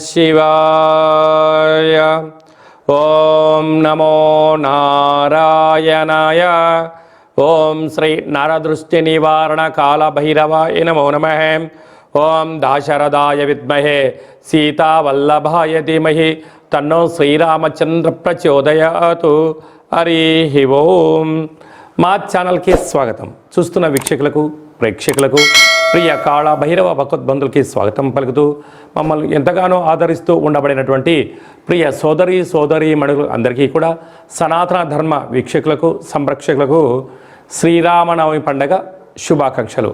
శివాయ. ఓం నమో నారాయణాయ. ఓం శ్రీ నరదృష్టి నివారణ కాళభైరవాయ నమో నమః. ఓం దాశరథాయ విద్మహే సీతావల్లభాయ ధీమహి తన్నో శ్రీరామచంద్ర ప్రచోదయాతు. హరి ఓం. మా ఛానల్కి స్వాగతం. చూస్తున్న వీక్షకులకు ప్రేక్షకులకు ప్రియ కాళభైరవ భగవద్బంధులకి స్వాగతం పలుకుతూ మమ్మల్ని ఎంతగానో ఆదరిస్తూ ఉండబడినటువంటి ప్రియ సోదరీమణులు అందరికీ కూడా సనాతన ధర్మ వీక్షకులకు సంరక్షకులకు శ్రీరామనవమి పండగ శుభాకాంక్షలు.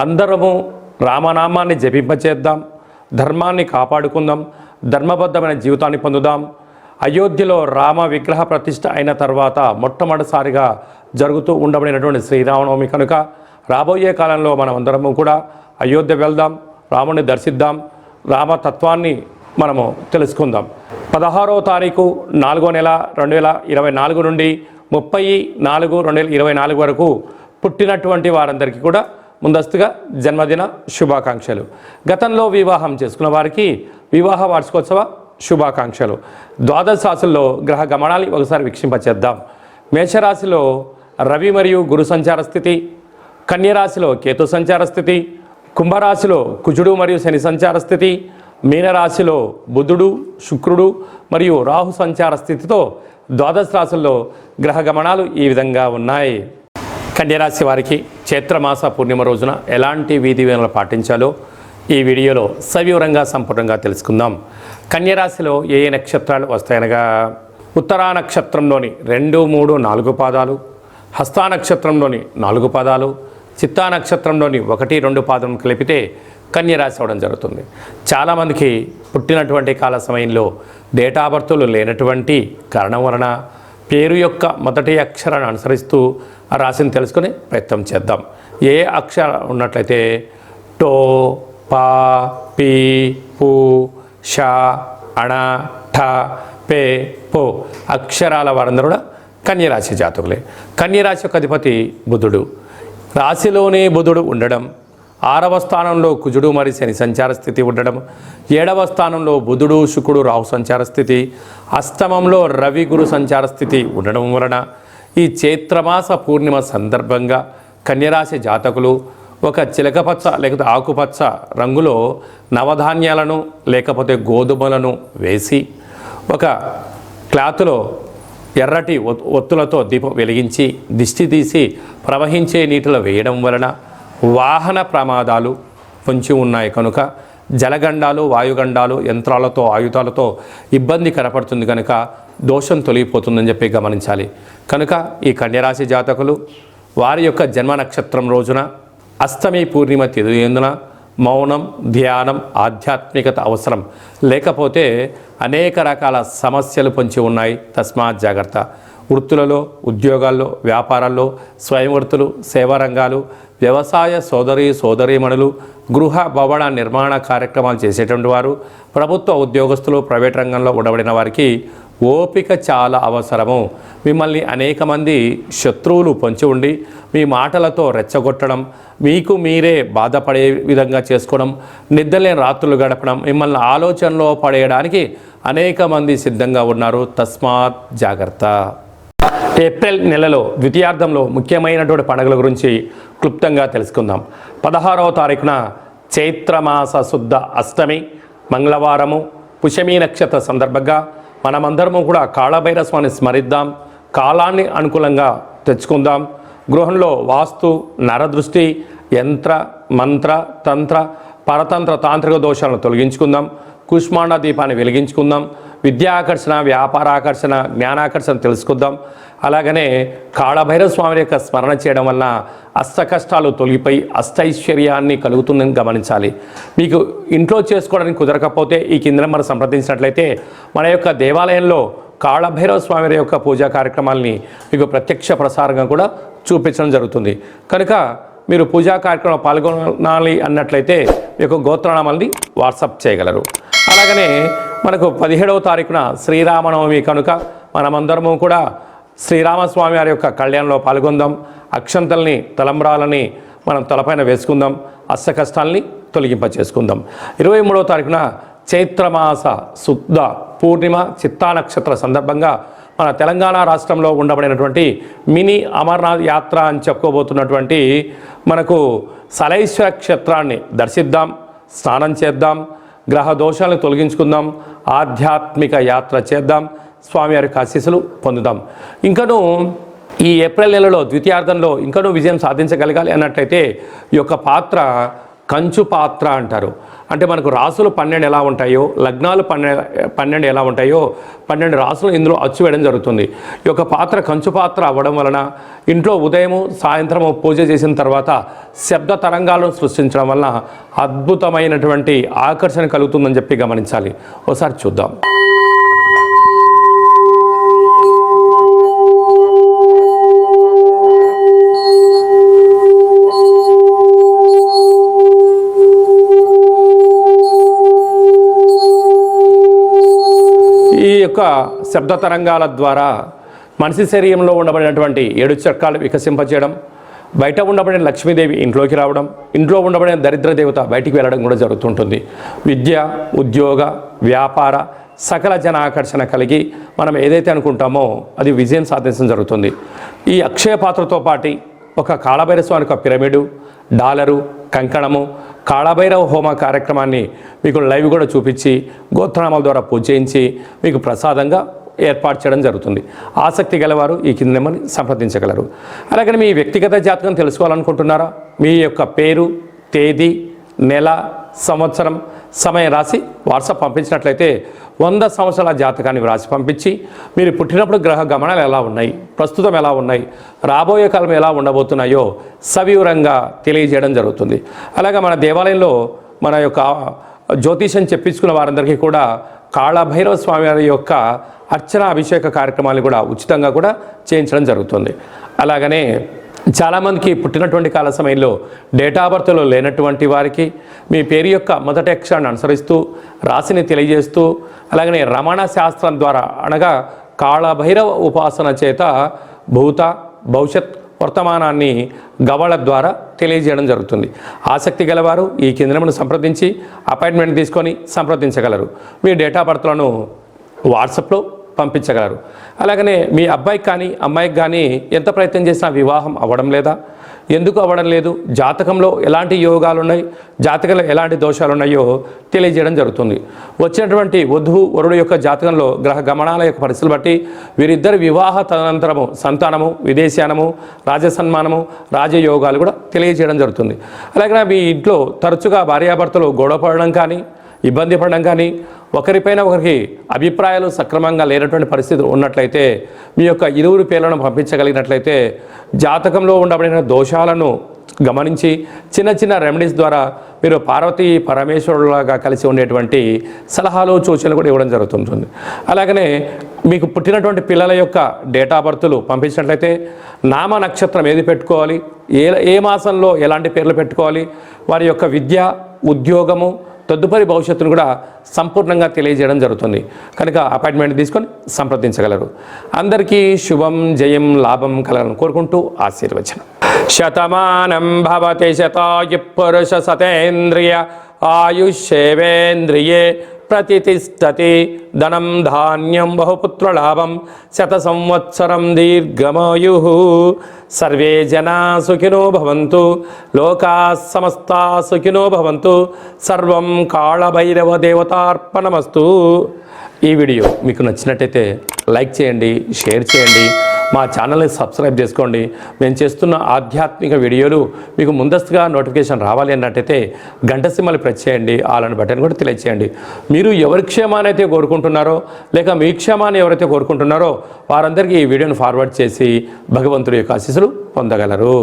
అందరము రామనామాన్ని జపింపచేద్దాం, ధర్మాన్ని కాపాడుకుందాం, ధర్మబద్ధమైన జీవితాన్ని పొందుదాం. అయోధ్యలో రామ విగ్రహ ప్రతిష్ఠ అయిన తర్వాత మొట్టమొదటిసారిగా జరుగుతూ ఉండబడినటువంటి శ్రీరామనవమి కనుక రాబోయే కాలంలో మనం అందరము కూడా అయోధ్య వెళ్దాం, రాముని దర్శిద్దాం, రామతత్వాన్ని మనము తెలుసుకుందాం. 16వ తారీఖు 4వ నెల 2024 నుండి 30/4/2024 వరకు పుట్టినటువంటి వారందరికీ కూడా ముందస్తుగా జన్మదిన శుభాకాంక్షలు. గతంలో వివాహం చేసుకున్న వారికి వివాహ వార్షికోత్సవ శుభాకాంక్షలు. ద్వాదశ రాశుల్లో గ్రహ గమనాన్ని ఒకసారి వీక్షింపచేద్దాం. మేషరాశిలో రవి మరియు గురు సంచార స్థితి, కన్యరాశిలో కేతు సంచార స్థితి, కుంభరాశిలో కుజుడు మరియు శని సంచార స్థితి, మీనరాశిలో బుధుడు శుక్రుడు మరియు రాహు సంచార స్థితితో ద్వాదశ రాశుల్లో గ్రహ గమనాలు ఈ విధంగా ఉన్నాయి. కన్యరాశి వారికి చైత్రమాస పూర్ణిమ రోజున ఎలాంటి విధి విధానాలు పాటించాలో ఈ వీడియోలో సవివరంగా సంపూర్ణంగా తెలుసుకుందాం. కన్యరాశిలో ఏ ఏ నక్షత్రాలు వస్తాయనగా ఉత్తరా నక్షత్రంలోని 2, 3, 4 పాదాలు, హస్తా నక్షత్రంలోని 4 పాదాలు, చిత్తా నక్షత్రంలోని 1, 2 పాదం కలిపితే కన్యరాశి అవడం జరుగుతుంది. చాలామందికి పుట్టినటువంటి కాల సమయంలో డేటా బర్తులు లేనటువంటి కారణం వలన పేరు యొక్క మొదటి అక్షరాన్ని అనుసరిస్తూ ఆ రాశిని తెలుసుకునే ప్రయత్నం చేద్దాం. ఏ అక్షరం ఉన్నట్లయితే టో, పా, పీ, పు, ష, అణ, ఠ, పే, పో అక్షరాల వారందరూ కూడా కన్యరాశి జాతకులే. కన్యరాశి యొక్క అధిపతి బుధుడు. రాశిలోనే బుధుడు ఉండడం, 6వ స్థానంలో కుజుడు మరియు శని సంచార స్థితి ఉండడం, 7వ స్థానంలో బుధుడు శుక్రుడు రాహు సంచార స్థితి, అష్టమంలో రవి గురు సంచార స్థితి ఉండడం వలన ఈ చైత్రమాస పూర్ణిమ సందర్భంగా కన్యరాశి జాతకులు ఒక చిలకపచ్చ లేకపోతే ఆకుపచ్చ రంగులో నవధాన్యాలను లేకపోతే గోధుమలను వేసి ఒక క్లాతులో ఎర్రటి ఒత్తులతో దీపం వెలిగించి దిష్టి తీసి ప్రవహించే నీటిలో వేయడం వలన వాహన ప్రమాదాలు పొంచి ఉన్నాయి కనుక జలగండాలు, వాయుగండాలు, యంత్రాలతో ఆయుధాలతో ఇబ్బంది కనపడుతుంది కనుక దోషం తొలగిపోతుందని చెప్పి గమనించాలి. కనుక ఈ కన్యరాశి జాతకులు వారి యొక్క జన్మ నక్షత్రం రోజున అష్టమి పూర్ణిమ తిథియందున మౌనం, ధ్యానం, ఆధ్యాత్మికత అవసరం. లేకపోతే అనేక రకాల సమస్యలు పొంచి ఉన్నాయి. తస్మాత్ జాగ్రత్త. వృత్తులలో, ఉద్యోగాల్లో, వ్యాపారాల్లో, స్వయంవృత్తులు, సేవారంగాలు, వ్యవసాయ సోదరీమణులు, గృహ భవన నిర్మాణ కార్యక్రమాలు చేసేటువంటి వారు, ప్రభుత్వ ఉద్యోగస్తులు, ప్రైవేట్ రంగంలో ఉండబడిన వారికి ఓపిక చాలా అవసరము. మిమ్మల్ని అనేక మంది శత్రువులు పొంచి ఉండి మీ మాటలతో రెచ్చగొట్టడం, మీకు మీరే బాధపడే విధంగా చేసుకోవడం, నిద్రలేని రాత్రులు గడపడం, మిమ్మల్ని ఆలోచనలో పడేయడానికి అనేక మంది సిద్ధంగా ఉన్నారు. తస్మాత్ జాగ్రత్త. ఏప్రిల్ నెలలో ద్వితీయార్థంలో ముఖ్యమైనటువంటి పండుగల గురించి క్లుప్తంగా తెలుసుకుందాం. 16వ తారీఖున చైత్రమాస శుద్ధ అష్టమి మంగళవారము పుష్యమీ నక్షత్ర సందర్భంగా మనమందరము కూడా కాళభైరవ స్వామిని స్మరిద్దాం, కాలాన్ని అనుకూలంగా తెచ్చుకుందాం. గృహంలో వాస్తు, నరదృష్టి, యంత్ర, మంత్ర, తంత్ర, పరతంత్ర, తాంత్రిక దోషాలను తొలగించుకుందాం. కుష్మాండ దీపాన్ని వెలిగించుకుందాం. విద్యాకర్షణ, వ్యాపారాకర్షణ, జ్ఞానాకర్షణ తెలుసుకుందాం. అలాగనే కాళభైరవ స్వామి యొక్క స్మరణ చేయడం వలన అష్ట కష్టాలు తొలగిపోయి అష్టైశ్వర్యాన్ని కలుగుతుందని గమనించాలి. మీకు ఇంట్లో చేసుకోవడానికి కుదరకపోతే ఈ కింద మనం సంప్రదించినట్లయితే మన యొక్క దేవాలయంలో కాళభైరవ స్వామి యొక్క పూజా కార్యక్రమాలని మీకు ప్రత్యక్ష ప్రసారంగా కూడా చూపించడం జరుగుతుంది. కనుక మీరు పూజా కార్యక్రమంలో పాల్గొనాలి అన్నట్లయితే మీ యొక్క గోత్రనామాల్ని వాట్సాప్ చేయగలరు. అలాగనే మనకు 17వ తారీఖున శ్రీరామనవమి కనుక మనమందరము కూడా శ్రీరామస్వామి వారి యొక్క కళ్యాణంలో పాల్గొందాం. అక్షంతల్ని, తలంబ్రాలని మనం తలపైన వేసుకుందాం. అష్ట కష్టాలని తొలగింప చేసుకుందాం. 23వ తారీఖున చైత్రమాస శుద్ధ పూర్ణిమ చిత్తా నక్షత్ర సందర్భంగా మన తెలంగాణ రాష్ట్రంలో ఉండబడినటువంటి మినీ అమర్నాథ్ యాత్ర అని చెప్పుకోబోతున్నటువంటి మనకు సలైశ్వర క్షేత్రాన్ని దర్శిద్దాం, స్నానం చేద్దాం, గ్రహ దోషాలను తొలగించుకుందాం, ఆధ్యాత్మిక యాత్ర చేద్దాం, స్వామివారికి ఆశీస్సులు పొందుదాం. ఇంకనూ ఈ ఏప్రిల్ నెలలో ద్వితీయార్థంలో ఇంకనూ విజయం సాధించగలగాలి అన్నట్లయితే ఈ యొక్క పాత్ర కంచు పాత్ర అంటారు. అంటే మనకు రాసులు 12 ఎలా ఉంటాయో, లగ్నాలు 12 ఎలా ఉంటాయో 12 రాసులు ఇందులో అచ్చు వేయడం జరుగుతుంది. ఈ యొక్క పాత్ర కంచు పాత్ర అవ్వడం వలన ఇంట్లో ఉదయము సాయంత్రము పూజ చేసిన తర్వాత శబ్ద తరంగాలను సృష్టించడం వలన అద్భుతమైనటువంటి ఆకర్షణ కలుగుతుందని చెప్పి గమనించాలి. ఒకసారి చూద్దాం. ఈ యొక్క శబ్ద తరంగాల ద్వారా మనిషి శరీరంలో ఉండబడినటువంటి 7 చక్రాలు వికసింపచేయడం, బయట ఉండబడిన లక్ష్మీదేవి ఇంట్లోకి రావడం, ఇంట్లో ఉండబడిన దరిద్ర దేవత బయటికి వెళ్ళడం కూడా జరుగుతుంటుంది. విద్య, ఉద్యోగ, వ్యాపార సకల జన ఆకర్షణ కలిగి మనం ఏదైతే అనుకుంటామో అది విజయం సాధించడం జరుగుతుంది. ఈ అక్షయ పాత్రతో పాటు ఒక కాళభైరవ స్వామి యొక్క పిరమిడు, డాలరు, కంకణము, కాళభైరవ హోమ కార్యక్రమాన్ని మీకు లైవ్ కూడా చూపించి గోత్రనామాల ద్వారా పూజ చేయించి మీకు ప్రసాదంగా ఏర్పాటు చేయడం జరుగుతుంది. ఆసక్తి గలవారు ఈ కింద నెంబర్ని సంప్రదించగలరు. అలాగే మీ వ్యక్తిగత జాతకం తెలుసుకోవాలనుకుంటున్నారా? మీ యొక్క పేరు, తేదీ, నెల, సంవత్సరం, సమయం రాసి వాట్సాప్ పంపించినట్లయితే 100 సంవత్సరాల జాతకాన్ని వ్రాసి పంపించి మీరు పుట్టినప్పుడు గ్రహ గమనాలు ఎలా ఉన్నాయి, ప్రస్తుతం ఎలా ఉన్నాయి, రాబోయే కాలం ఎలా ఉండబోతున్నాయో సవివరంగా తెలియజేయడం జరుగుతుంది. అలాగే మన దేవాలయంలో మన యొక్క జ్యోతిషం చెప్పించుకున్న వారందరికీ కూడా కాళభైరవ స్వామి వారి యొక్క అర్చన అభిషేక కార్యక్రమాలు కూడా ఉచితంగా కూడా చేయించడం జరుగుతుంది. అలాగనే చాలామందికి పుట్టినటువంటి కాల సమయంలో డేటా ఆఫ్ బర్త్లో లేనటువంటి వారికి మీ పేరు యొక్క మొదటి అక్షరాన్ని అనుసరిస్తూ రాశిని తెలియజేస్తూ అలాగనే రమణ శాస్త్రం ద్వారా అనగా కాళభైరవ ఉపాసన చేత భూత భవిష్యత్ వర్తమానాన్ని గవళ ద్వారా తెలియజేయడం జరుగుతుంది. ఆసక్తి గలవారు ఈ కేంద్రమును సంప్రదించి అపాయింట్మెంట్ తీసుకొని సంప్రదించగలరు. మీ డేటా ఆఫ్ బర్త్లను వాట్సాప్లో పంపించగలరు. అలాగనే మీ అబ్బాయికి కానీ అమ్మాయికి కానీ ఎంత ప్రయత్నం చేసినా వివాహం అవ్వడం లేదా, ఎందుకు అవ్వడం లేదు, జాతకంలో ఎలాంటి యోగాలు ఉన్నాయి, జాతకంలో ఎలాంటి దోషాలు ఉన్నాయో తెలియజేయడం జరుగుతుంది. వచ్చినటువంటి వధువు వరుడు యొక్క జాతకంలో గ్రహ గమనాల యొక్క పరిస్థితులు బట్టి వీరిద్దరి వివాహ తదనంతరము సంతానము, విదేశానము, రాజసన్మానము, రాజయోగాలు కూడా తెలియజేయడం జరుగుతుంది. అలాగే మీ ఇంట్లో తరచుగా భార్యాభర్తలు గొడవ పడడం కానీ, ఇబ్బంది పడడం కానీ, ఒకరిపైన ఒకరికి అభిప్రాయాలు సక్రమంగా లేనటువంటి పరిస్థితులు ఉన్నట్లయితే మీ యొక్క ఇరువురు పేర్లను పంపించగలిగినట్లయితే జాతకంలో ఉండబడిన దోషాలను గమనించి చిన్న చిన్న రెమెడీస్ ద్వారా మీరు పార్వతీ పరమేశ్వరులాగా కలిసి ఉండేటువంటి సలహాలు సూచనలు కూడా ఇవ్వడం జరుగుతుంటుంది. అలాగనే మీకు పుట్టినటువంటి పిల్లల యొక్క డేటా ఆఫ్ బర్త్లు పంపించినట్లయితే నామ నక్షత్రం ఏది పెట్టుకోవాలి, ఏ మాసంలో ఎలాంటి పేర్లు పెట్టుకోవాలి, వారి యొక్క విద్య, ఉద్యోగము, తదుపరి భవిష్యత్తును కూడా సంపూర్ణంగా తెలియజేయడం జరుగుతుంది. కనుక అపాయింట్మెంట్ తీసుకొని సంప్రదించగలరు. అందరికీ శుభం, జయం, లాభం కలగాలని కోరుకుంటూ ఆశీర్వచనం. శతమానం భవతి శతాయు పురుష సతేంద్రియ ఆయుష్యేవేంద్రియే ప్రతిష్టతి ధనం ధాన్యం బహుపుత్రలాభం శత సంవత్సరం దీర్ఘమాయు. సర్వే జనా సుఖినో భవంతు, లోకా సమస్తా సుఖినో భవంతు. సర్వం కాళభైరవ దేవతార్పణమస్తు. ఈ వీడియో మీకు నచ్చినట్టయితే లైక్ చేయండి, షేర్ చేయండి, మా ఛానల్ని సబ్స్క్రైబ్ చేసుకోండి. మేము చేస్తున్న ఆధ్యాత్మిక వీడియోలు మీకు ముందస్తుగా నోటిఫికేషన్ రావాలి అన్నట్టయితే గంట సింబల్ ప్రెస్ చేయండి, ఆల్ బటన్ కూడా తెలియచేయండి. మీరు ఎవరి క్షేమాన్ని అయితే కోరుకుంటున్నారో లేక మీ క్షేమాన్ని ఎవరైతే కోరుకుంటున్నారో వారందరికీ ఈ వీడియోను ఫార్వర్డ్ చేసి భగవంతుడి యొక్క ఆశీస్సులు పొందగలరు.